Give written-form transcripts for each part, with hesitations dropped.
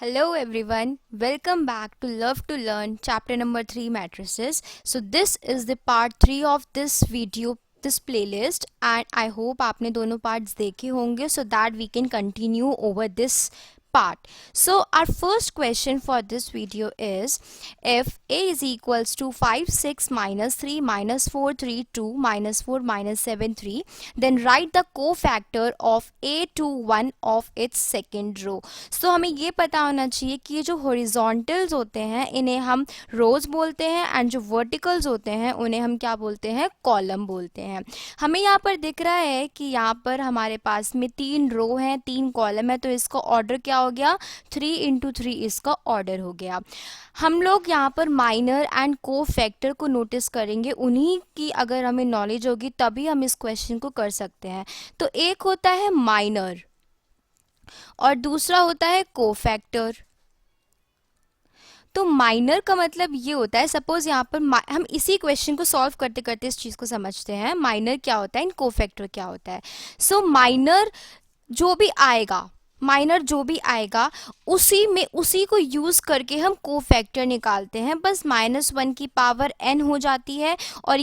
Hello everyone, welcome back to Love to Learn chapter number 3 matrices. So this is the part 3 of this video, this playlist, and I hope आपने दोनों parts देखे होंगे so that we can continue over this part. So our first question for this video is, if a is equals to 5 6 minus 3 minus 4 3 2 minus 4 minus 7 3, then write the cofactor of a to 1 of its second row. So हमें ये पता होना चाहिए कि ये जो हॉरिजॉन्टल्स होते हैं इन्हें हम रोज बोलते हैं एंड जो वर्टिकल्स होते हैं उन्हें हम क्या बोलते हैं, कॉलम बोलते हैं. हमें यहाँ पर दिख रहा है कि यहाँ पर हमारे पास में 3 रो हैं, 3 कॉलम है, तो इसका ऑर्डर क्या हो गया, 3 इंटू 3 इसका ऑर्डर हो गया. हम लोग यहाँ पर माइनर एंड को फैक्टर को नोटिस करेंगे, उन्हीं की अगर हमें नॉलेज होगी तभी हम इस क्वेश्चन को कर सकते हैं. तो एक होता है माइनर और दूसरा होता है को फैक्टर. तो माइनर का मतलब ये होता है, सपोज यहाँ पर हम इसी क्वेश्चन को सॉल्व करते करते इस चीज़ को समझते हैं, माइनर क्या होता है एंड कोफैक्टर क्या होता है. सो माइनर जो भी आएगा उसी में उसी को यूज़ करके हम कोफैक्टर निकालते हैं. बस -1 की पावर n हो जाती है और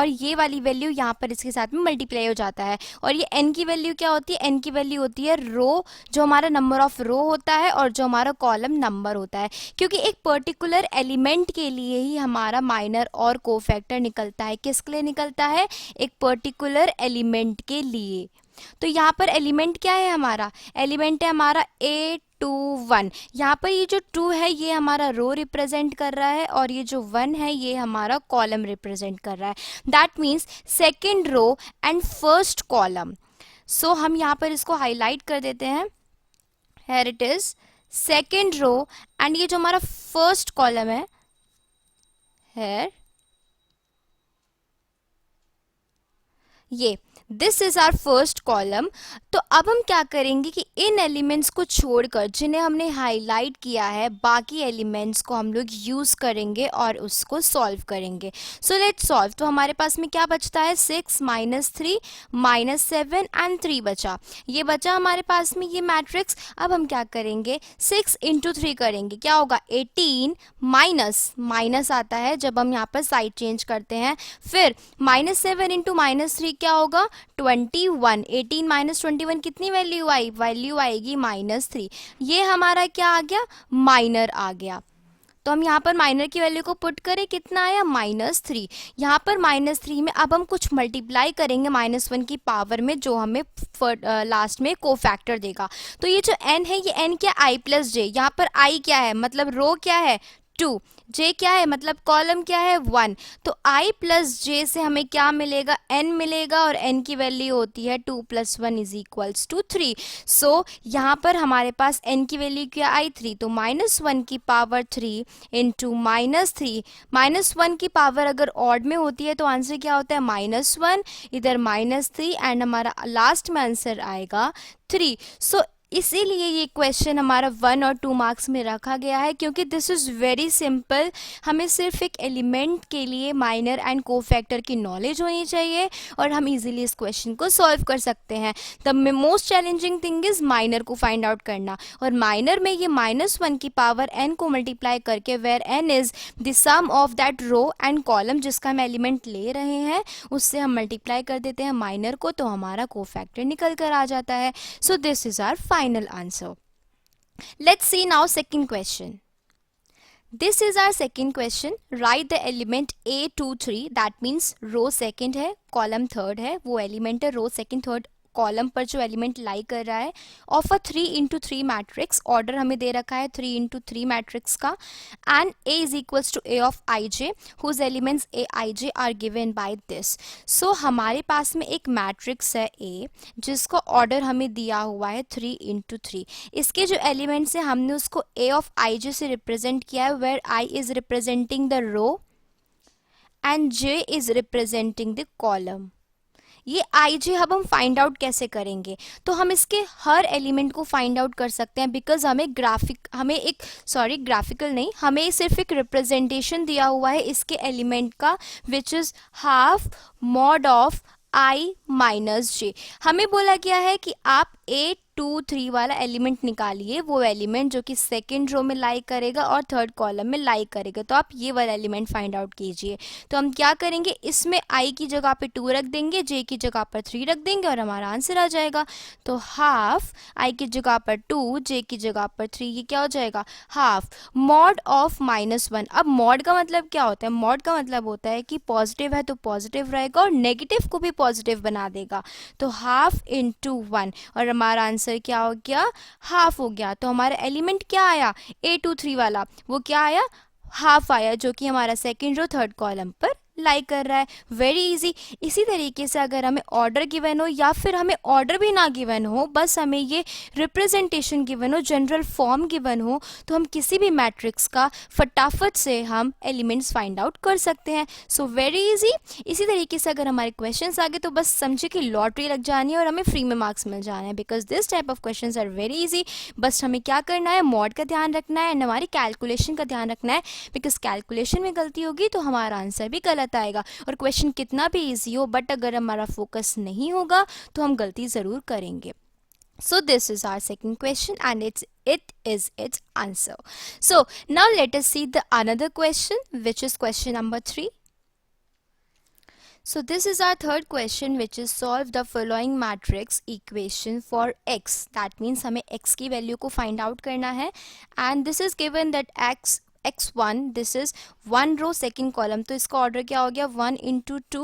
ये वाली वैल्यू यहाँ पर इसके साथ में मल्टीप्लाई हो जाता है. और ये n की वैल्यू क्या होती है, n की वैल्यू होती है रो, जो हमारा नंबर ऑफ रो होता है और जो हमारा कॉलम नंबर होता है. क्योंकि एक पर्टिकुलर एलिमेंट के लिए ही हमारा माइनर और कोफैक्टर निकलता है. किसके लिए निकलता है, एक पर्टिकुलर एलिमेंट के लिए. तो यहाँ पर एलिमेंट क्या है, हमारा एलिमेंट है हमारा A21. यहाँ पर ये जो 2 है ये हमारा रो रिप्रेजेंट कर रहा है और ये जो 1 है ये हमारा कॉलम रिप्रेजेंट कर रहा है. That means second row and first column. So हम यहाँ पर इसको हाईलाइट कर देते हैं. Here it is second row and ये जो हमारा फर्स्ट कॉलम है, हेयर ये this is our first column. तो अब हम क्या करेंगे कि इन एलिमेंट्स को छोड़कर जिन्हें हमने हाईलाइट किया है, बाकी एलिमेंट्स को हम लोग यूज़ करेंगे और उसको सॉल्व करेंगे. So let's solve. तो हमारे पास में क्या बचता है, 6 माइनस 3 माइनस 7 एंड 3 बचा. ये बचा हमारे पास में ये मैट्रिक्स. अब हम क्या करेंगे, 6 इंटू 3 करेंगे. क्या होगा, 18 माइनस आता है जब हम यहाँ पर साइड चेंज करते हैं. फिर -7 इंटू -3 क्या होगा, 21. 18 माइनस 21 कितनी वैल्यू आई, वैल्यू आएगी -3. ये हमारा क्या आ गया, माइनर आ गया. तो हम यहाँ पर माइनर की वैल्यू को पुट करें, कितना आया, -3. यहाँ पर -3 में अब हम कुछ मल्टीप्लाई करेंगे -1 की पावर में, जो हमें लास्ट में कोफैक्टर देगा. तो ये जो n है ये n क्या, i प्लस जे. यहाँ पर i क्या है, मतलब रो क्या है 2, j क्या है मतलब कॉलम क्या है 1. तो i प्लस j से हमें क्या मिलेगा, n मिलेगा और n की वैल्यू होती है 2 + 1 = 3. सो यहाँ पर हमारे पास n की वैल्यू क्या आई, 3. तो -1 की पावर 3 इंटू -3. -1 की पावर अगर ऑड में होती है तो आंसर क्या होता है, -1, इधर -3 एंड हमारा लास्ट में आंसर आएगा 3. सो इसीलिए ये क्वेश्चन हमारा 1 और 2 मार्क्स में रखा गया है, क्योंकि दिस इज़ वेरी सिंपल. हमें सिर्फ एक एलिमेंट के लिए माइनर एंड कोफैक्टर की नॉलेज होनी चाहिए और हम इजीली इस क्वेश्चन को सॉल्व कर सकते हैं. The most challenging thing is minor को फाइंड आउट करना. और माइनर में ये -1 की पावर n को मल्टीप्लाई करके, where n is the sum of that row and column जिसका हम एलिमेंट ले रहे हैं, उससे हम मल्टीप्लाई कर देते हैं माइनर को, तो हमारा कोफैक्टर निकल कर आ जाता है. So this is our final answer. Let's see now second question. This is our second question. Write the element A23, that means row second है, column third है. वो element है row second third कॉलम पर जो element लाई कर रहा है, of a 3 into 3 matrix. Order हमें दे रखा है 3 इंटू 3 मैट्रिक्स का. And a is equals to a of I J, whose elements a i j are given by this. So हमारे पास में एक मैट्रिक्स है a, जिसका ऑर्डर हमें दिया हुआ है 3 इंटू 3. इसके जो एलिमेंट्स है हमने उसको a ऑफ आई जे से रिप्रेजेंट किया है, where i is representing the row and j is representing the column. ये आई जे अब हम फाइंड आउट कैसे करेंगे, तो हम इसके हर एलिमेंट को फाइंड आउट कर सकते हैं, बिकॉज हमें सिर्फ एक रिप्रेजेंटेशन दिया हुआ है इसके एलिमेंट का, which is half mod of i minus J. हमें बोला गया है कि आप 2 3 वाला एलिमेंट निकालिए, वो एलिमेंट जो कि सेकंड रो में लाई करेगा और थर्ड कॉलम में लाई करेगा। तो आप ये वाला एलिमेंट फाइंड आउट कीजिए। तो हम क्या करेंगे, इसमें i की जगह पे 2 रख देंगे, j की जगह पर 3 रख देंगे और हमारा आंसर आ जाएगा। तो हाफ i की जगह पर 2, j की जगह पर 3, ये क्या हो जाएगा, हाफ मॉड ऑफ -1। अब मॉड का मतलब क्या होता है, मॉड का मतलब होता है कि पॉजिटिव है तो पॉजिटिव रहेगा और नेगेटिव को भी पॉजिटिव बना देगा। तो हाफ इंटू 1 और हमारा आंसर क्या हो गया, हाफ हो गया। तो हमारा एलिमेंट क्या आया, A23 वाला, वो क्या आया, हाफ आया, जो कि हमारा सेकेंड रो थर्ड कॉलम पर लाई कर रहा है। Very easy. इसी तरीके से अगर हमें ऑर्डर गिवन हो या फिर हमें ऑर्डर भी ना गिवन हो, बस हमें ये रिप्रेजेंटेशन गिवन हो, जनरल फॉर्म गिवन हो, तो हम किसी भी मैट्रिक्स का फटाफट से हम एलिमेंट्स फाइंड आउट कर सकते हैं। So very easy. इसी तरीके से अगर हमारे क्वेश्चंस आगे तो बस समझे कि लॉटरी लग जानी है और हमें फ्री में मार्क्स मिल जाना है, because this type of questions are very easy. बस हमें क्या करना है, मॉड का ध्यान रखना है एंड हमारी कैलकुलेशन का ध्यान रखना है, बिकॉज कैलकुलेशन में गलती होगी तो हमारा आंसर भी गलत आएगा। और क्वेश्चन कितना भी इजी हो, बट अगर हमारा फोकस नहीं होगा तो हम गलती ज़रूर करेंगे। So this is our second question and it is its answer. So now let us see the another question, which is question number 3. So this is our third question, which is solve the following matrix equation for x. That means हमें x की value को find out करना है and this is given that x1 this is 1 row second column, तो इसका order क्या हो गया 1 into 2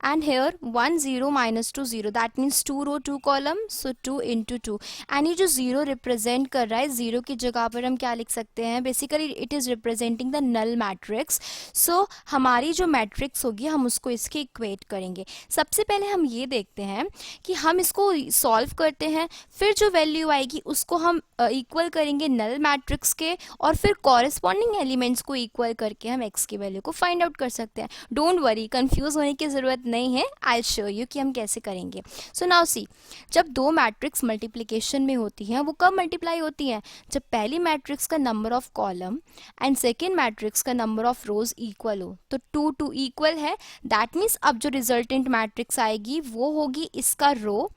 and here 1 0 minus 2 0, that means 2 row 2 column, so 2 into 2 and ये जो 0 रिप्रेजेंट कर रहा है, 0 की जगह पर हम क्या लिख सकते हैं, basically it is representing the null matrix. So हमारी जो मैट्रिक्स होगी हम उसको इसके इक्वेट करेंगे। सबसे पहले हम ये देखते हैं कि हम इसको सॉल्व करते हैं, फिर जो वैल्यू आएगी उसको हम इक्वल करेंगे नल मैट्रिक्स के और फिर कॉरेस्पॉन्डिंग एलिमेंट्स को इक्वल करके हम x की वैल्यू को फाइंड आउट कर सकते हैं। डोंट वरी, कंफ्यूज होने की ज़रूरत नहीं है, आई शो यू कि हम कैसे करेंगे। सो नाउ सी, जब दो मैट्रिक्स मल्टीप्लिकेशन में होती हैं वो कब मल्टीप्लाई होती हैं, जब पहली मैट्रिक्स का number of column and second matrix का नंबर ऑफ रोज इक्वल हो। तो 2 2 इक्वल है, दैट मीन्स अब जो रिजल्टेंट मैट्रिक्स आएगी वो होगी इसका रो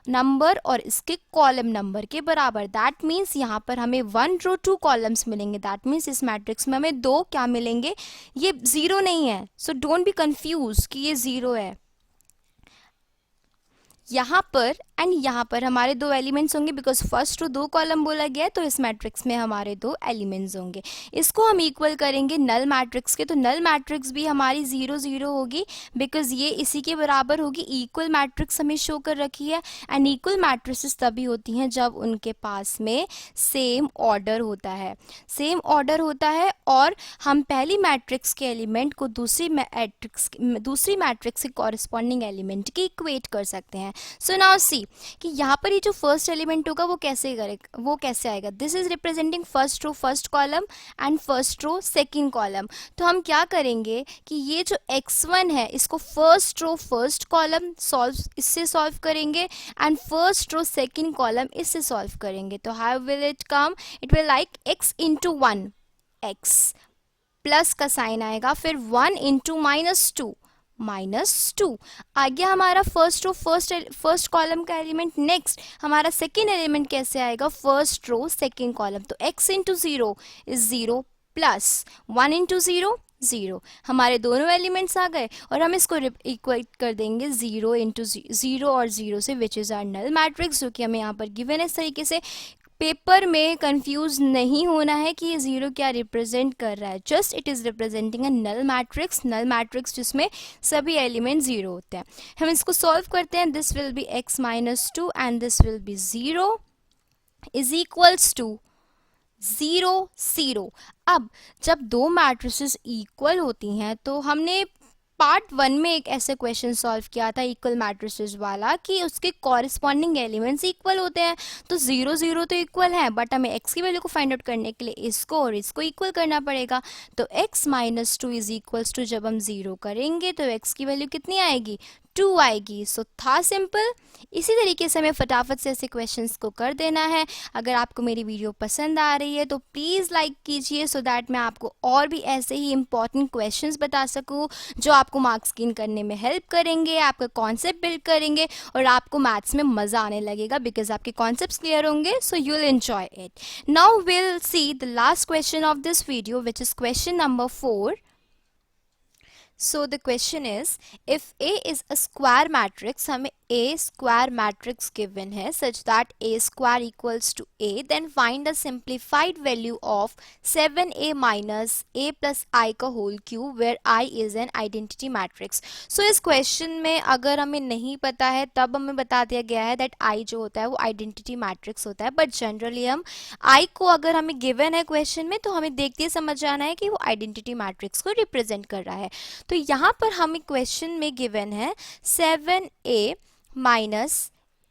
नंबर और इसके कॉलम नंबर के बराबर। दैट मीन्स यहाँ पर हमें 1 रो 2 कॉलम्स मिलेंगे, दैट मीन्स इस मैट्रिक्स में हमें 2 क्या मिलेंगे, ये 0 नहीं है। सो डोंट बी कंफ्यूज कि ये 0 है। यहाँ पर एंड यहाँ पर हमारे 2 एलिमेंट्स होंगे, बिकॉज फर्स्ट रो 2 कॉलम बोला गया है तो इस मैट्रिक्स में हमारे 2 एलिमेंट्स होंगे। इसको हम इक्वल करेंगे नल मैट्रिक्स के, तो नल मैट्रिक्स भी हमारी 0 0 होगी, बिकॉज ये इसी के बराबर होगी। इक्वल मैट्रिक्स हमें शो कर रखी है एंड इक्वल मैट्रिसेस तभी होती हैं जब उनके पास में सेम ऑर्डर होता है, सेम ऑर्डर होता है और हम पहली मैट्रिक्स के एलिमेंट को दूसरी मैट्रिक्स के कॉरेस्पॉन्डिंग एलिमेंट की इक्वेट कर सकते हैं। सो नाउ सी कि यहाँ पर ये जो फर्स्ट एलिमेंट होगा वो कैसे करेगा, वो कैसे आएगा, this is representing first row first column and first row second column. तो हम क्या करेंगे कि ये जो x1 है इसको फर्स्ट रो फर्स्ट कॉलम इससे सॉल्व करेंगे and first row second column इससे सॉल्व करेंगे। तो how will it come, it will like x into 1, x plus का साइन आएगा, फिर 1 into -2 -2 आ गया हमारा फर्स्ट रो फर्स्ट कॉलम का एलिमेंट। नेक्स्ट हमारा सेकेंड एलिमेंट कैसे आएगा, फर्स्ट रो सेकेंड कॉलम, तो x into 0 is 0 plus 1 into 0 0, हमारे दोनों एलिमेंट्स आ गए और हम इसको इक्वेट कर देंगे 0 into 0 और 0 से, which is our null matrix, जो कि हमें यहाँ पर गिवन है। इस तरीके से पेपर में कंफ्यूज नहीं होना है कि ये 0 क्या रिप्रेजेंट कर रहा है, just it is representing a null matrix जिसमें सभी एलिमेंट 0 होते हैं। हम इसको सॉल्व करते हैं, this will be x -2 and this will be 0 is equals to 0 0। अब जब दो मैट्रिसेस इक्वल होती हैं तो हमने पार्ट 1 में एक ऐसे क्वेश्चन सॉल्व किया था इक्वल मैट्रिसेस वाला कि उसके कॉरेस्पॉन्डिंग एलिमेंट्स इक्वल होते हैं। तो 0 0 तो इक्वल है, बट हमें x की वैल्यू को फाइंड आउट करने के लिए इसको और इसको इक्वल करना पड़ेगा। तो x -2 इज इक्वल्स टू, जब हम 0 करेंगे तो x की वैल्यू कितनी आएगी, 2 आएगी। सो था सिंपल। इसी तरीके से हमें फटाफट से ऐसे क्वेश्चंस को कर देना है। अगर आपको मेरी वीडियो पसंद आ रही है तो प्लीज़ लाइक कीजिए, सो दैट मैं आपको और भी ऐसे ही इंपॉर्टेंट क्वेश्चंस बता सकूं जो आपको मार्क्स गेन करने में हेल्प करेंगे, आपका कॉन्सेप्ट बिल्ड करेंगे और आपको मैथ्स में मज़ा आने लगेगा बिकॉज आपके कॉन्सेप्ट्स क्लियर होंगे। So you will enjoy it. Now will see the last question of this video which is question number 4. So the question is, if A is a square matrix, हमें A square matrix given है such that A square equals to A, then find the simplified value of 7A minus A plus I का whole cube where I is an identity matrix. So इस question में अगर हमें नहीं पता है तब हमें बता दिया गया है that I जो होता है वो identity matrix होता है, but generally हम I को अगर हमें given है question में तो हमें देखते ही समझ जाना है कि वो identity matrix को represent कर रहा है। तो यहाँ पर हमें क्वेश्चन में गिवन है 7A माइनस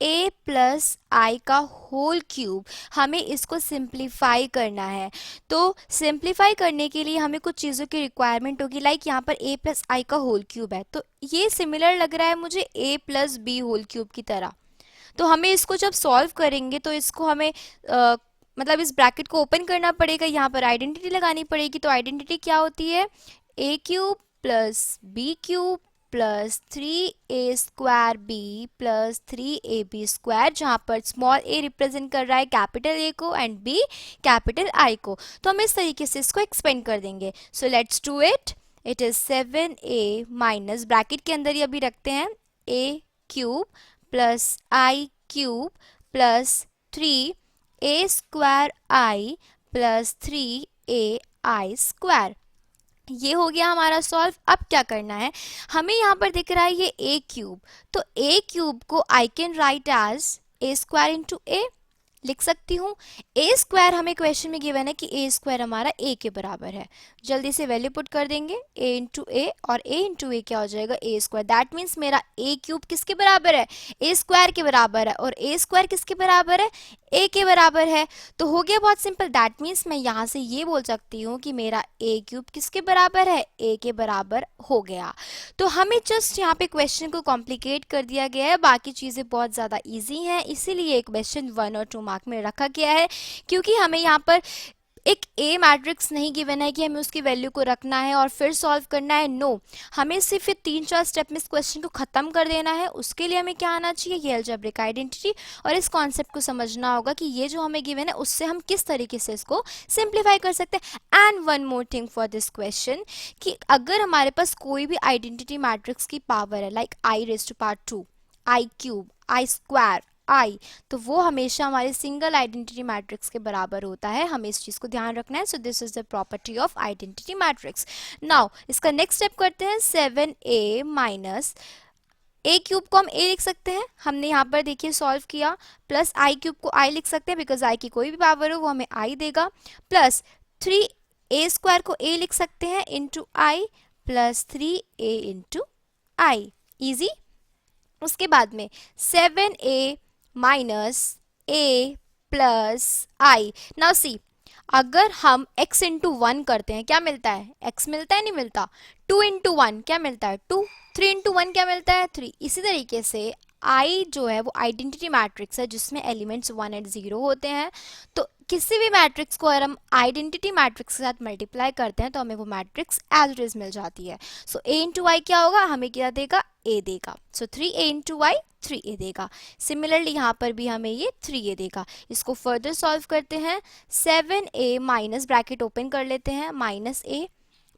A प्लस आई का होल क्यूब। हमें इसको सिंप्लीफाई करना है। तो सिंप्लीफाई करने के लिए हमें कुछ चीज़ों की रिक्वायरमेंट होगी, लाइक यहाँ पर A प्लस आई का होल क्यूब है तो ये सिमिलर लग रहा है मुझे A plus b whole cube की तरह। तो हमें इसको जब सॉल्व करेंगे तो इसको हमें मतलब इस ब्रैकेट को ओपन करना पड़ेगा, यहाँ पर आइडेंटिटी लगानी पड़ेगी। तो आइडेंटिटी क्या होती है? A cube plus b cube plus 3a square b plus 3ab square, जहाँ पर स्मॉल a रिप्रेजेंट कर रहा है कैपिटल A को एंड b कैपिटल I को। तो हम इस तरीके से इसको एक्सपेंड कर देंगे। So let's do it. It is 7a minus bracket के अंदर ही अभी रखते हैं a cube plus I cube plus 3a square I plus 3ai square. ये हो गया हमारा सॉल्व। अब क्या करना है, हमें यहाँ पर दिख रहा है ये a क्यूब, तो a क्यूब को I can write as a square into a लिख सकती हूँ। a स्क्वायर हमें क्वेश्चन में गिवन है कि a स्क्वायर हमारा a के बराबर है। जल्दी से वैल्यू पुट कर देंगे a इंटू ए, और a इंटू ए क्या हो जाएगा? a square. दैट मीन्स मेरा a क्यूब किसके बराबर है? a स्क्वायर के बराबर है। और a स्क्वायर किसके बराबर है? a के बराबर है। तो हो गया बहुत सिंपल। दैट मीन्स मैं यहाँ से ये बोल सकती हूँ कि मेरा a क्यूब किसके बराबर है? a के बराबर हो गया। तो हमें जस्ट यहाँ पे क्वेश्चन को कॉम्प्लिकेट कर दिया गया है, बाकी चीज़ें बहुत ज़्यादा ईजी हैं, इसीलिए क्वेश्चन 1 और 2 मार्क में रखा गया है। क्योंकि हमें यहाँ पर एक ए मैट्रिक्स नहीं गिवन है कि हमें उसकी वैल्यू को रखना है और फिर सॉल्व करना है। नो, हमें सिर्फ 3-4 स्टेप में इस क्वेश्चन को ख़त्म कर देना है। उसके लिए हमें क्या आना चाहिए? ये अलजेब्रिक आइडेंटिटी, और इस कॉन्सेप्ट को समझना होगा कि ये जो हमें गिवन है उससे हम किस तरीके से इसको सिंप्लीफाई कर सकते हैं। And one more thing for this question, कि अगर हमारे पास कोई भी आइडेंटिटी मैट्रिक्स की पावर है, like I raise to power 2, I cube, I square, I, तो वो हमेशा हमारे सिंगल आइडेंटिटी मैट्रिक्स के बराबर होता है। हमें इस चीज़ को ध्यान रखना है। So this is the property of identity matrix. Now इसका नेक्स्ट स्टेप करते हैं। 7a माइनस a क्यूब को हम a लिख सकते हैं, हमने यहाँ पर देखिए सॉल्व किया, प्लस आई क्यूब को i लिख सकते हैं बिकॉज i की कोई भी पावर हो वो हमें i देगा, प्लस 3a स्क्वायर को a लिख सकते हैं इंटू आई प्लस 3a इंटू आई। ईजी। उसके बाद में 7a minus a plus I. Now see, अगर हम x इंटू 1 करते हैं क्या मिलता है? x मिलता है, नहीं मिलता? 2 इंटू 1 क्या मिलता है? 2। 3 इंटू 1 क्या मिलता है? 3। इसी तरीके से I जो है वो आइडेंटिटी मैट्रिक्स है जिसमें एलिमेंट्स 1 और 0 होते हैं। तो किसी भी मैट्रिक्स को अगर हम आइडेंटिटी मैट्रिक्स के साथ मल्टीप्लाई करते हैं तो हमें वो मैट्रिक्स एज इट इज मिल जाती है। सो a इंटू वाई क्या होगा? हमें क्या देगा? a देगा। सो 3a इंटू वाई 3a देगा। सिमिलरली यहाँ पर भी हमें ये 3a देगा। इसको फर्दर सॉल्व करते हैं। 7a माइनस ब्रैकेट ओपन कर लेते हैं, minus a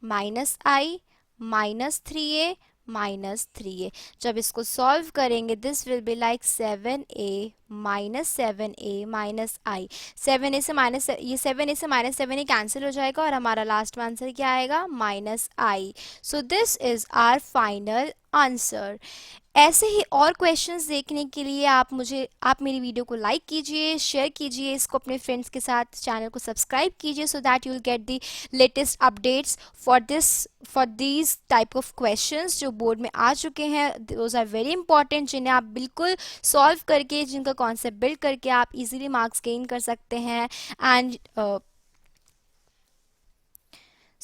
minus I minus 3a minus 3a। जब इसको सॉल्व करेंगे this will be like 7a minus 7a minus I. 7a से माइनस, ये 7a से माइनस 7a कैंसिल हो जाएगा और हमारा लास्ट में आंसर क्या आएगा? Minus I. So this is our final answer. ऐसे ही और क्वेश्चंस देखने के लिए आप मेरी वीडियो को लाइक कीजिए, शेयर कीजिए, इसको अपने फ्रेंड्स के साथ, चैनल को सब्सक्राइब कीजिए so that you will get the latest updates for these type of questions जो बोर्ड में आ चुके हैं। दोज आर वेरी इंपॉर्टेंट, जिन्हें आप बिल्कुल सॉल्व करके, जिनका कॉन्सेप्ट बिल्ड करके आप इजीली मार्क्स गेन कर सकते हैं। एंड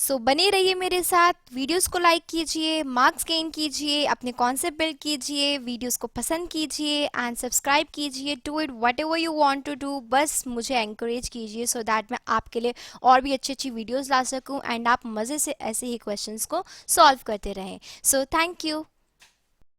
सो बने रहिए मेरे साथ, वीडियोस को लाइक कीजिए, मार्क्स गेन कीजिए, अपने कॉन्सेप्ट बिल्ड कीजिए, वीडियोस को पसंद कीजिए एंड सब्सक्राइब कीजिए। Do it whatever you want to do, बस मुझे एंकरेज कीजिए सो दैट मैं आपके लिए और भी अच्छी अच्छी वीडियोस ला सकूं एंड आप मज़े से ऐसे ही क्वेश्चंस को सॉल्व करते रहें। So thank you.